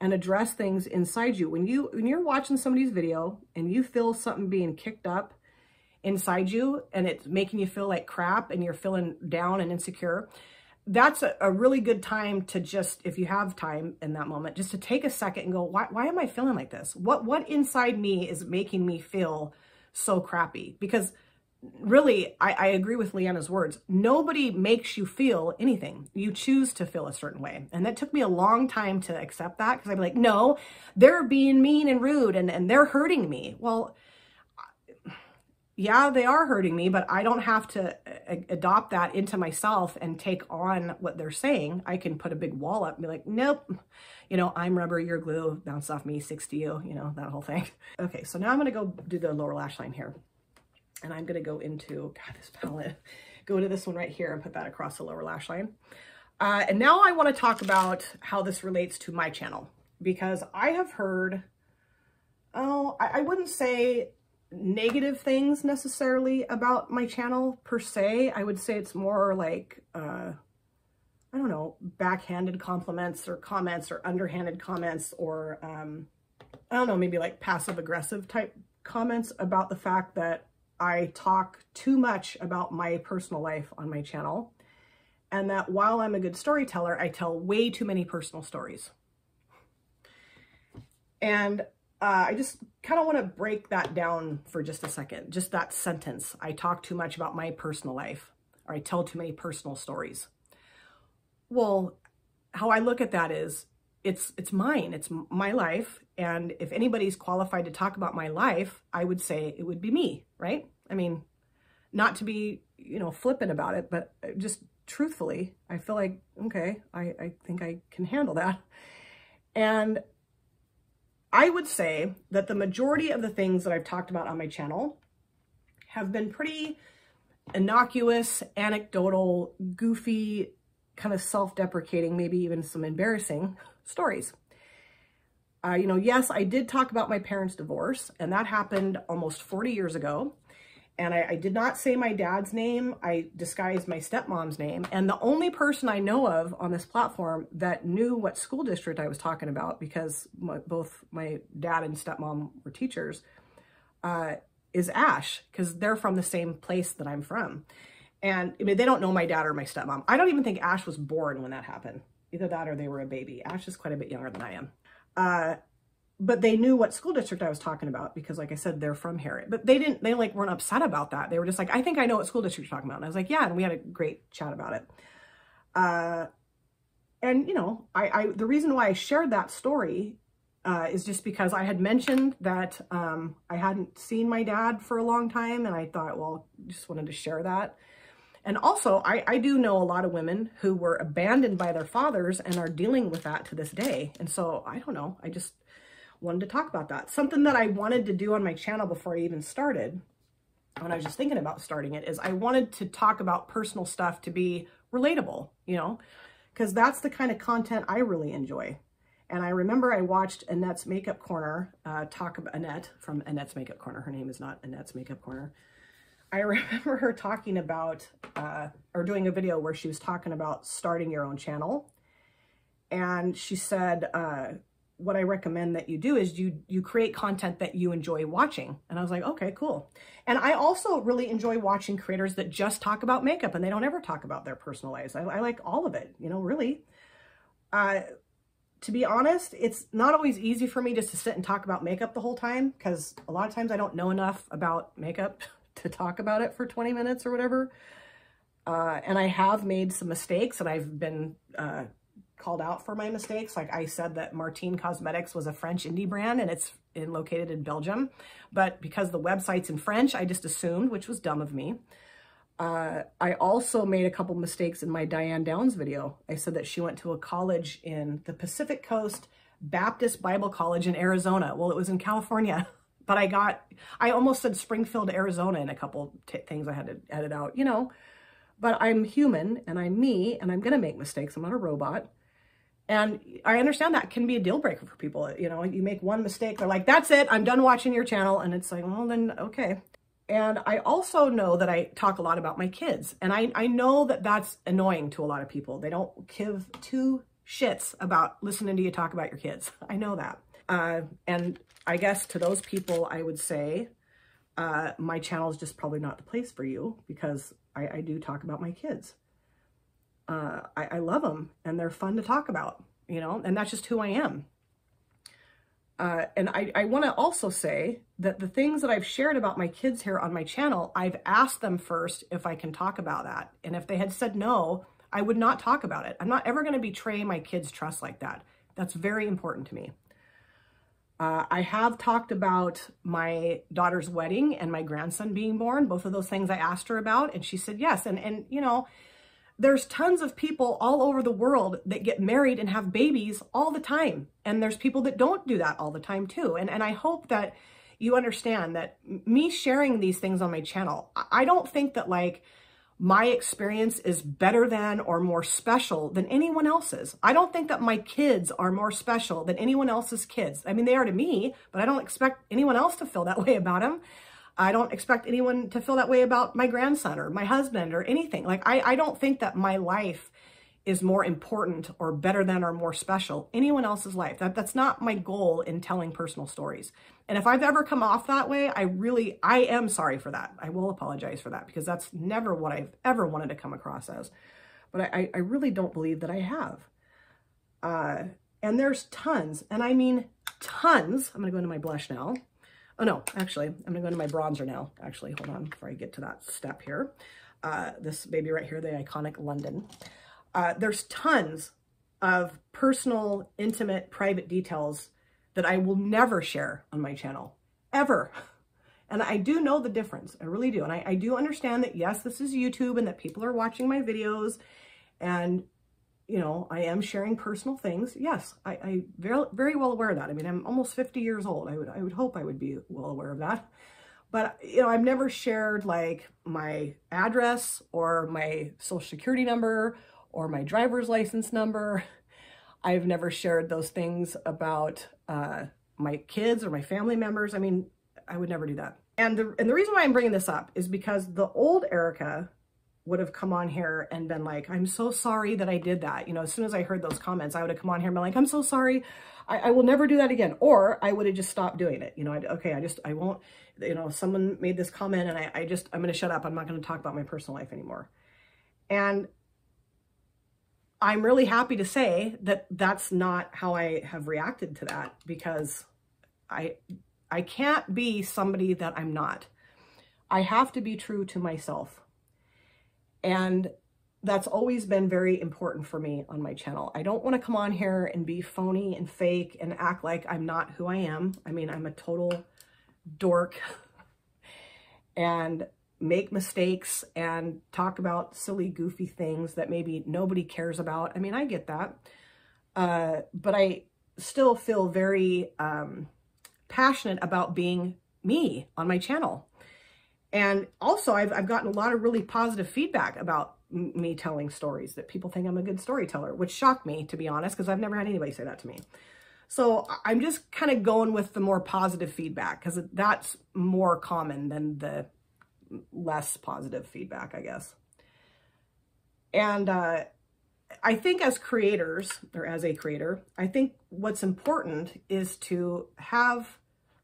and address things inside you. When you're watching somebody's video and you feel something being kicked up inside you and it's making you feel like crap and you're feeling down and insecure, that's a really good time to just, if you have time in that moment, just to take a second and go, why am I feeling like this? What inside me is making me feel so crappy? Because really, I agree with Leanna's words. Nobody makes you feel anything. You choose to feel a certain way. And that took me a long time to accept that, because I'd be like, no, they're being mean and rude and they're hurting me. Well, yeah, they are hurting me, but I don't have to adopt that into myself and take on what they're saying. I can put a big wall up and be like, nope, you know, I'm rubber, you're glue, bounce off me, 6 to you, you know, that whole thing. Okay, so now I'm going to go do the lower lash line here. And I'm going to go into, God, this palette, go to this one right here and put that across the lower lash line. And now I want to talk about how this relates to my channel, because I have heard, I wouldn't say negative things necessarily about my channel per se. I would say it's more like, I don't know, backhanded compliments or comments or underhanded comments, or, I don't know, maybe like passive aggressive type comments about the fact that I talk too much about my personal life on my channel, and that while I'm a good storyteller, I tell way too many personal stories. And I just kind of want to break that down for just a second. Just that sentence, I talk too much about my personal life, or I tell too many personal stories. Well, how I look at that is, it's mine, it's my life. And if anybody's qualified to talk about my life, I would say it would be me, right? I mean, not to be, you know, flippant about it, but just truthfully, I feel like, okay, I think I can handle that. And I would say that the majority of the things that I've talked about on my channel have been pretty innocuous, anecdotal, goofy, kind of self-deprecating, maybe even some embarrassing stories. You know, yes, I did talk about my parents' divorce, and that happened almost 40 years ago. And I did not say my dad's name. I disguised my stepmom's name. And the only person I know of on this platform that knew what school district I was talking about, because both my dad and stepmom were teachers, is Ash, because they're from the same place that I'm from. And I mean, they don't know my dad or my stepmom. I don't even think Ash was born when that happened. Either that or they were a baby. Ash is quite a bit younger than I am. But they knew what school district I was talking about, because like I said, they're from here. But they weren't upset about that. They were just like, I think I know what school district you're talking about. And I was like, yeah, and we had a great chat about it. And you know, the reason why I shared that story is just because I had mentioned that I hadn't seen my dad for a long time, and I thought, well, just wanted to share that. And also, I do know a lot of women who were abandoned by their fathers and are dealing with that to this day. And so, I don't know, I just wanted to talk about that. Something that I wanted to do on my channel before I even started, when I was just thinking about starting it, is I wanted to talk about personal stuff to be relatable, you know, because that's the kind of content I really enjoy. And I remember I watched Annette's Makeup Corner talk about Annette from Annette's Makeup Corner. Her name is not Annette's Makeup Corner. I remember her talking about, or doing a video where she was talking about starting your own channel. And she said, what I recommend that you do is you create content that you enjoy watching. And I was like, okay, cool. And I also really enjoy watching creators that just talk about makeup and they don't ever talk about their personal lives. I like all of it, you know, really. to be honest, it's not always easy for me just to sit and talk about makeup the whole time, because a lot of times I don't know enough about makeup to talk about it for 20 minutes or whatever. And I have made some mistakes, and I've been called out for my mistakes. Like I said that Martine Cosmetics was a French indie brand, and it's located in Belgium. But because the website's in French, I just assumed, which was dumb of me. I also made a couple mistakes in my Diane Downs video. I said that she went to a college in the Pacific Coast Baptist Bible College in Arizona. Well, it was in California, but I almost said Springfield, Arizona in a couple things I had to edit out, you know. But I'm human, and I'm me, and I'm going to make mistakes. I'm not a robot. And I understand that can be a deal breaker for people. You know, you make one mistake, they're like, that's it, I'm done watching your channel. And it's like, well, then, okay. And I also know that I talk a lot about my kids. And I know that that's annoying to a lot of people. They don't give two shits about listening to you talk about your kids. I know that. And I guess to those people, I would say, my channel is just probably not the place for you, because I do talk about my kids. I love them, and they're fun to talk about, you know, and that's just who I am. And I want to also say that the things that I've shared about my kids here on my channel, I've asked them first if I can talk about that. And if they had said no, I would not talk about it. I'm not ever going to betray my kids' trust like that. That's very important to me. I have talked about my daughter's wedding and my grandson being born. Both of those things I asked her about, and she said yes. And you know, there's tons of people all over the world that get married and have babies all the time. And there's people that don't do that all the time too. And I hope that you understand that me sharing these things on my channel, I don't think that like my experience is better than or more special than anyone else's. I don't think that my kids are more special than anyone else's kids. I mean, they are to me, but I don't expect anyone else to feel that way about them. I don't expect anyone to feel that way about my grandson or my husband or anything. Like, I don't think that my life is more important or better than or more special anyone else's life. That's not my goal in telling personal stories. And if I've ever come off that way, I am sorry for that. I will apologize for that, because that's never what I've ever wanted to come across as. But I really don't believe that I have. And there's tons, and I mean tons. I'm going to go into my blush now. Oh no, actually, I'm going to go into my bronzer now. Actually, hold on before I get to that step here. This baby right here, the iconic London. There's tons of personal, intimate, private details that I will never share on my channel, ever. And I do know the difference. I really do. And I do understand that, yes, this is YouTube and that people are watching my videos, and, you know, I am sharing personal things. Yes, I very well aware of that. I mean, I'm almost 50 years old. I would hope I would be well aware of that. But, you know, I've never shared like my address or my social security number or my driver's license number. I've never shared those things about my kids or my family members. I mean, I would never do that. And the reason why I'm bringing this up is because the old Erica would have come on here and been like, I'm so sorry that I did that. You know, as soon as I heard those comments, I would have come on here and been like, I'm so sorry. I will never do that again. Or I would have just stopped doing it. You know, I won't, you know, someone made this comment and I'm going to shut up. I'm not going to talk about my personal life anymore. And I'm really happy to say that that's not how I have reacted to that, because I can't be somebody that I'm not. I have to be true to myself. And that's always been very important for me on my channel. I don't want to come on here and be phony and fake and act like I'm not who I am. I mean, I'm a total dork and make mistakes and talk about silly, goofy things that maybe nobody cares about. I mean, I get that. But I still feel very passionate about being me on my channel. And also, I've gotten a lot of really positive feedback about me telling stories, that people think I'm a good storyteller, which shocked me, to be honest, because I've never had anybody say that to me. So I'm just kind of going with the more positive feedback, because that's more common than the less positive feedback, I guess. And I think as creators, or as a creator, I think what's important is to have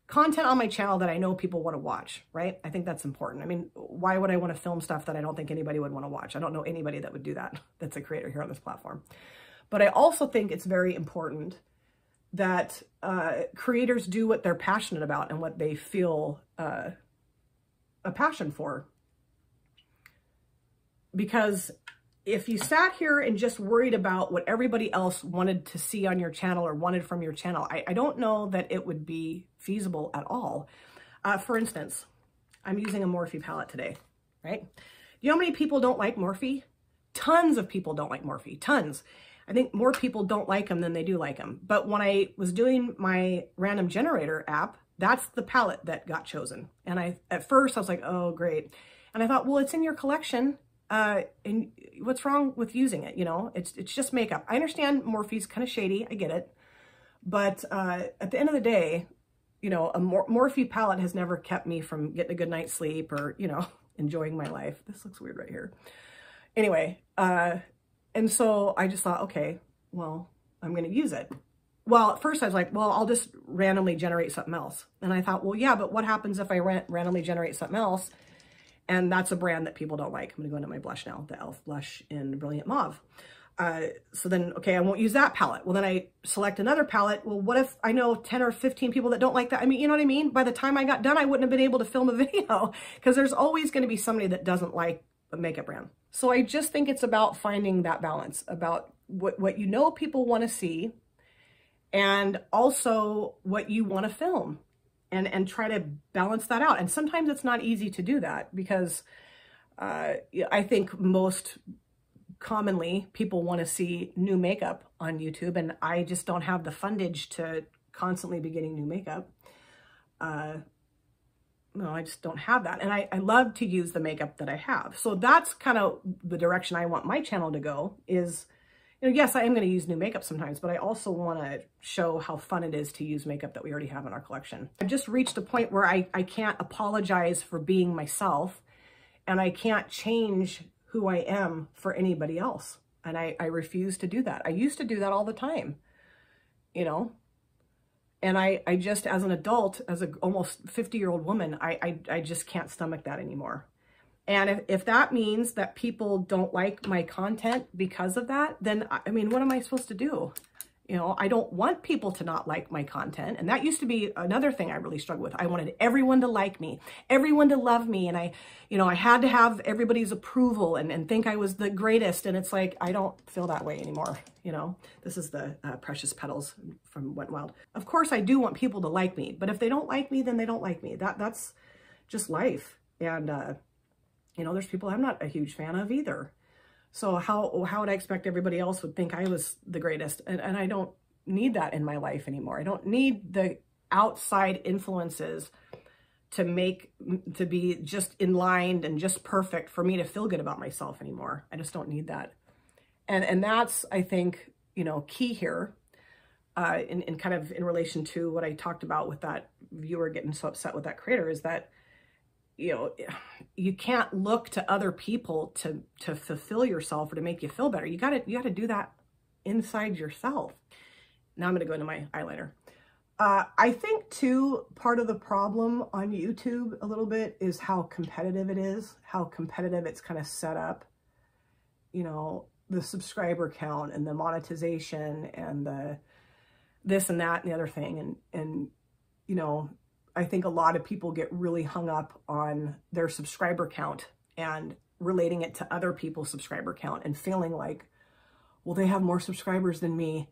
content on my channel that I know people want to watch, right? I think that's important. I mean, why would I want to film stuff that I don't think anybody would want to watch? I don't know anybody that would do that, that's a creator here on this platform. But I also think it's very important that creators do what they're passionate about and what they feel a passion for. Because if you sat here and just worried about what everybody else wanted to see on your channel or wanted from your channel, I don't know that it would be feasible at all. For instance, I'm using a Morphe palette today, right? You know how many people don't like Morphe? Tons of people don't like Morphe, tons. I think more people don't like them than they do like them. But when I was doing my random generator app, that's the palette that got chosen. And at first I was like, oh, great. And I thought, well, it's in your collection. And what's wrong with using it? You know, it's just makeup. I understand Morphe's kind of shady. I get it. But at the end of the day, you know, a Morphe palette has never kept me from getting a good night's sleep or, you know, enjoying my life. This looks weird right here. Anyway, and so I just thought, okay, well, I'm going to use it. Well, at first I was like, well, I'll just randomly generate something else. And I thought, well, yeah, but what happens if I randomly generate something else? And that's a brand that people don't like. I'm going to go into my blush now, the e.l.f. blush in Brilliant Mauve. So then, okay, I won't use that palette. Well, then I select another palette. Well, what if I know 10 or 15 people that don't like that? I mean, you know what I mean? By the time I got done, I wouldn't have been able to film a video because there's always going to be somebody that doesn't like a makeup brand. So I just think it's about finding that balance, about what you know people want to see and also what you want to film. And try to balance that out. And sometimes it's not easy to do that because I think most commonly people want to see new makeup on YouTube, and I just don't have the fundage to constantly be getting new makeup. No, I just don't have that. And I love to use the makeup that I have. So that's kind of the direction I want my channel to go is, you know, yes, I am going to use new makeup sometimes, but I also want to show how fun it is to use makeup that we already have in our collection. I've just reached a point where I can't apologize for being myself, and I can't change who I am for anybody else. And I refuse to do that. I used to do that all the time, you know, and I just, as an adult, as an almost 50-year-old woman, I just can't stomach that anymore. And if that means that people don't like my content because of that, then, I mean, what am I supposed to do? You know, I don't want people to not like my content. And that used to be another thing I really struggled with. I wanted everyone to like me, everyone to love me. And I had to have everybody's approval and think I was the greatest. And it's like, I don't feel that way anymore. You know, this is the Precious Petals from Wet n Wild. Of course, I do want people to like me, but if they don't like me, then they don't like me. That's just life. And, you know, there's people I'm not a huge fan of either. So how would I expect everybody else would think I was the greatest? And I don't need that in my life anymore. I don't need the outside influences to be just in line and just perfect for me to feel good about myself anymore. I just don't need that. And that's, I think, you know, key here in kind of in relation to what I talked about with that viewer getting so upset with that creator is that, you know, you can't look to other people to fulfill yourself or to make you feel better. You gotta do that inside yourself. Now I'm gonna go into my eyeliner. I think too, part of the problem on YouTube a little bit is how competitive it is, how competitive it's kind of set up. You know, the subscriber count and the monetization and the this and that and the other thing. And you know, I think a lot of people get really hung up on their subscriber count and relating it to other people's subscriber count and feeling like, well, they have more subscribers than me.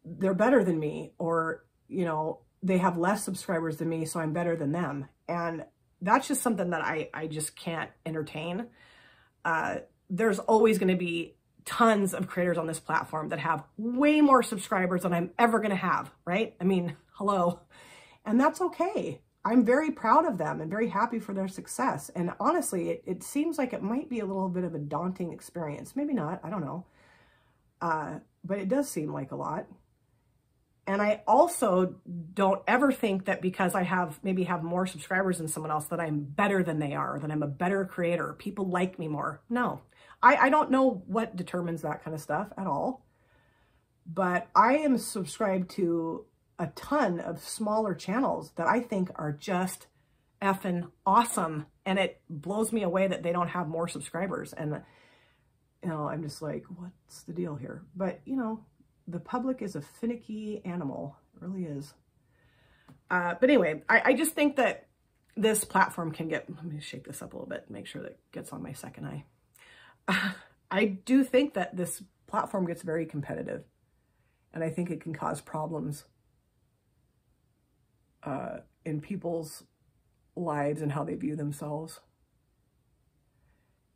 They're better than me, or, you know, they have less subscribers than me, so I'm better than them. And that's just something that I just can't entertain. There's always going to be tons of creators on this platform that have way more subscribers than I'm ever going to have, right? I mean, hello. And that's okay. I'm very proud of them and very happy for their success. And honestly, it seems like it might be a little bit of a daunting experience. Maybe not, I don't know. But it does seem like a lot. And I also don't ever think that because I maybe have more subscribers than someone else that I'm better than they are, that I'm a better creator. People like me more. No, I don't know what determines that kind of stuff at all. But I am subscribed to a ton of smaller channels that I think are just effing awesome. And it blows me away that they don't have more subscribers. And you know, I'm just like, what's the deal here? But, you know, the public is a finicky animal. It really is. But anyway, I just think that this platform can get, let me shake this up a little bit, make sure that it gets on my second eye. I do think that this platform gets very competitive, and I think it can cause problems in people's lives and how they view themselves.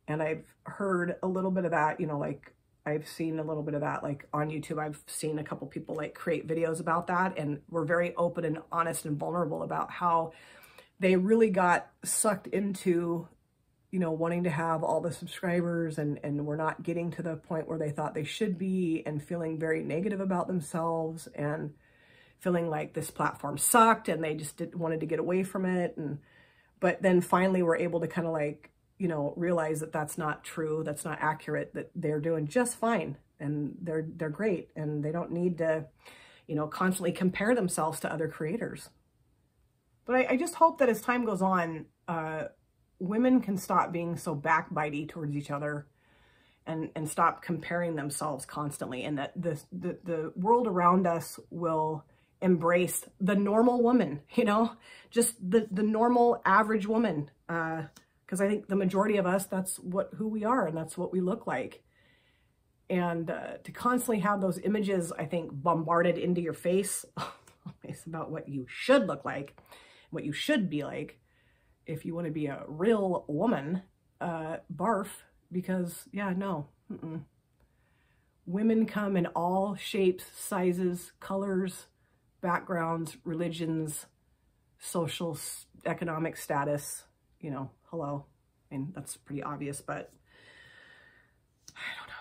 And I've heard a little bit of that, you know, like I've seen a little bit of that, like on YouTube. I've seen a couple people like create videos about that, and we're very open and honest and vulnerable about how they really got sucked into, you know, wanting to have all the subscribers, and we're not getting to the point where they thought they should be, and feeling very negative about themselves and feeling like this platform sucked and they just wanted to get away from it. But then finally we're able to kind of like, you know, realize that that's not true, that's not accurate, that they're doing just fine and they're great, and they don't need to, you know, constantly compare themselves to other creators. But I just hope that as time goes on, women can stop being so backbitey towards each other and stop comparing themselves constantly, and that the world around us will embrace the normal woman, you know, just the normal average woman. Because I think the majority of us, that's who we are, and that's what we look like. And to constantly have those images, I think, bombarded into your face always about what you should look like, what you should be like, if you want to be a real woman, barf, because, yeah, no. Women come in all shapes, sizes, colors, backgrounds, religions, social, economic status, you know, hello. I mean, that's pretty obvious, but I don't know.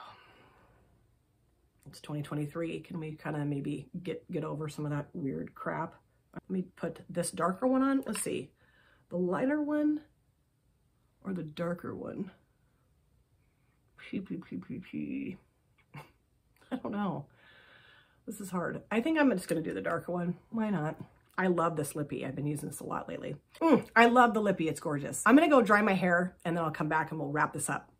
It's 2023. Can we kind of maybe get over some of that weird crap? Let me put this darker one on. Let's see. The lighter one or the darker one? I don't know. This is hard. I think I'm just going to do the darker one. Why not? I love this lippy. I've been using this a lot lately. I love the lippy. It's gorgeous. I'm going to go dry my hair, and then I'll come back and we'll wrap this up.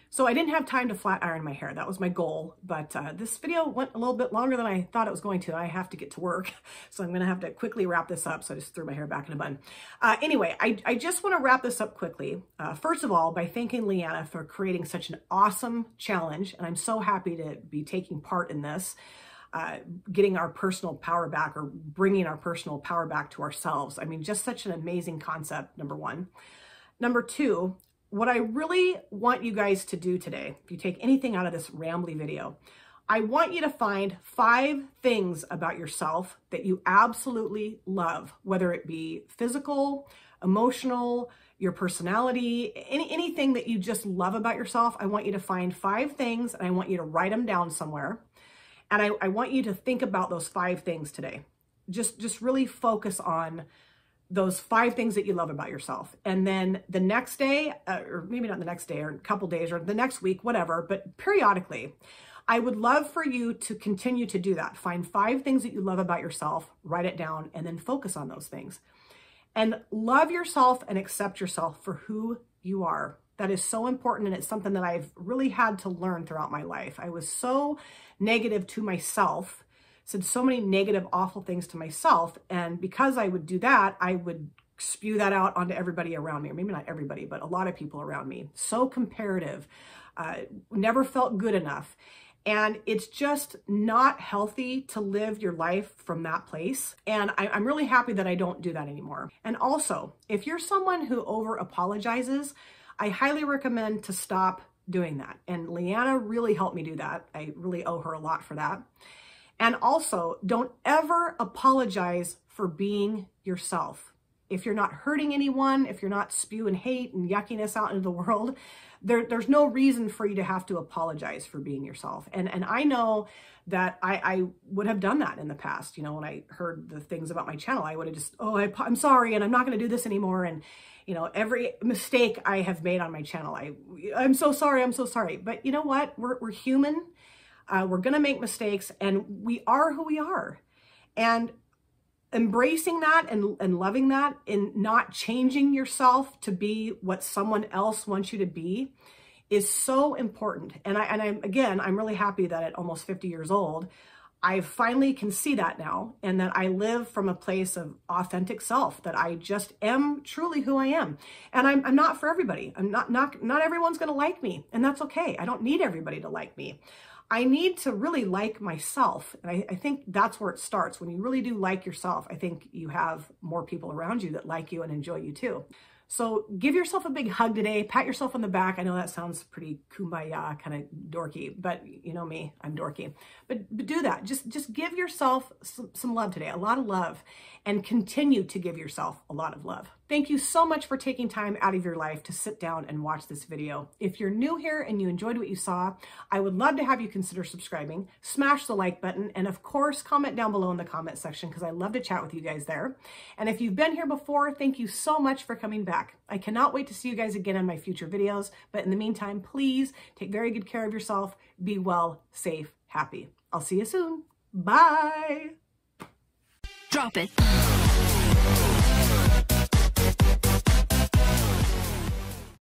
So I didn't have time to flat iron my hair. That was my goal, but this video went a little bit longer than I thought it was going to. I have to get to work, so I'm going to have to quickly wrap this up. So I just threw my hair back in a bun. Anyway, I just want to wrap this up quickly. First of all, by thanking Leanna for creating such an awesome challenge, and I'm so happy to be taking part in this. Getting our personal power back, or bringing our personal power back to ourselves. I mean, just such an amazing concept, number one. Number two, what I really want you guys to do today, if you take anything out of this rambly video, I want you to find 5 things about yourself that you absolutely love, whether it be physical, emotional, your personality, anything that you just love about yourself. I want you to find 5 things, and I want you to write them down somewhere. And I want you to think about those 5 things today. Just really focus on those 5 things that you love about yourself. And then the next day, or maybe not the next day, or a couple days, or the next week, whatever, but periodically, I would love for you to continue to do that. Find 5 things that you love about yourself, write it down, and then focus on those things. And love yourself and accept yourself for who you are. That is so important, and it's something that I've really had to learn throughout my life. I was so negative to myself, said so many negative, awful things to myself, and because I would do that, I would spew that out onto everybody around me, or maybe not everybody, but a lot of people around me. So comparative, never felt good enough. And it's just not healthy to live your life from that place. And I'm really happy that I don't do that anymore. And also, if you're someone who over apologizes, I highly recommend to stop doing that. And Leanna really helped me do that. I really owe her a lot for that. And also, don't ever apologize for being yourself. If you're not hurting anyone, if you're not spewing hate and yuckiness out into the world, there's no reason for you to have to apologize for being yourself. And I know that I would have done that in the past. You know, when I heard the things about my channel, I would have just, oh, I'm sorry, and I'm not going to do this anymore. And, you know, every mistake I have made on my channel, I'm so sorry, I'm so sorry. But you know what? We're human. We're going to make mistakes, and we are who we are. And embracing that and loving that, and not changing yourself to be what someone else wants you to be, is so important. And I'm really happy that at almost 50 years old, I finally can see that now, and that I live from a place of authentic self, that I just am truly who I am. And I'm not for everybody. Not everyone's going to like me, and that's okay. I don't need everybody to like me. I need to really like myself. And I think that's where it starts. When you really do like yourself, I think you have more people around you that like you and enjoy you too. So give yourself a big hug today, pat yourself on the back. I know that sounds pretty kumbaya, kind of dorky, but you know me, I'm dorky. But do that. Just give yourself some love today, a lot of love, and continue to give yourself a lot of love. Thank you so much for taking time out of your life to sit down and watch this video. If you're new here and you enjoyed what you saw, I would love to have you consider subscribing, smash the like button, and of course, comment down below in the comment section because I love to chat with you guys there. And if you've been here before, thank you so much for coming back. I cannot wait to see you guys again in my future videos. But in the meantime, please take very good care of yourself. Be well, safe, happy. I'll see you soon. Bye. Drop it.